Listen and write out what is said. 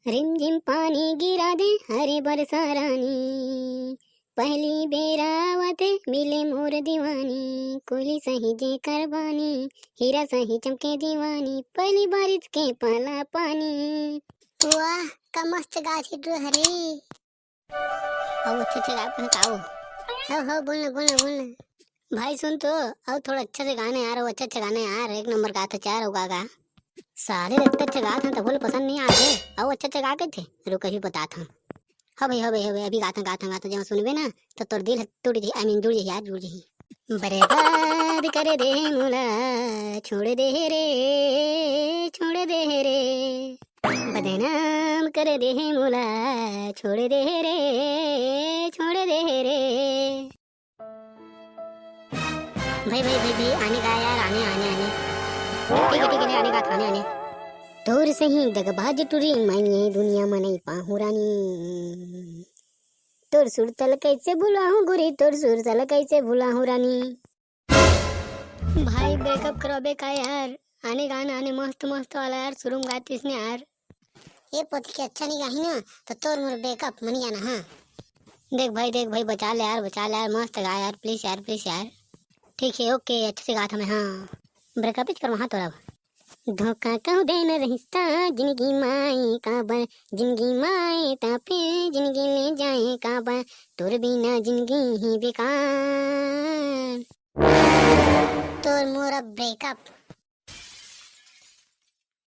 रिमझिम पानी गिरा दे हरे बरसा रानी, पहली बेरावत मिले मोर दीवानी, कोली सही जे करवानी, हीरा सही चमके दीवानी, पहली बारिश के पहला पानी। वाह का मस्त गा छी तू हरे। अब अच्छे गा पर गाओ। हो बोलना भाई सुन तो अब थोड़ा अच्छे से गाने यार, अच्छे गाने यार, एक नंबर गाता चार होगा गा। सारे अच्छे गाते हैं तो बोले पसंद नहीं आते, अब अच्छे गा के थे रुक अभी बताता हूँ। हाँ भाई अभी गाता जब सुनबे ना तो तोर दिल टूट जाही, आई मीन जुड़ जाही यार, जुड़ जाही। बर्बाद कर दे मुला, छोड़ दे रे, छोड़ दे रे, बदनाम कर दे मुला, छोड़ दे रे, छोड़ दे रे। भाई आने का यार, आने ठीक है आने का थाने आने। तोर सही दगबाज टुरी मानिए दुनिया में नहीं पाहू रानी, तोर सुरतल कैसे भुलाऊं गुरी, तोर सुरतल कैसे भुलाऊं रानी। भाई ब्रेकअप करोबे का यार, आने गाना आने मस्त वाला यार, शुरू गातीस ने यार। ये पोती के अच्छा नहीं गाही ना तो तोर मोर ब्रेकअप मनी आना। हाँ देख भाई बचा ले यार मस्त गा यार, प्लीज यार। ठीक है ओके अच्छे से गाता मैं। हाँ ब्रेकअप ही करवा हाँ तोरा। धोखा कहूँ देना रिश्ता जिंदगी माए काबर, जिंदगी माए तापे जिंदगी ले जाए काबर, तोर बिना जिंदगी ही बेकार। तोर मोरा ब्रेकअप।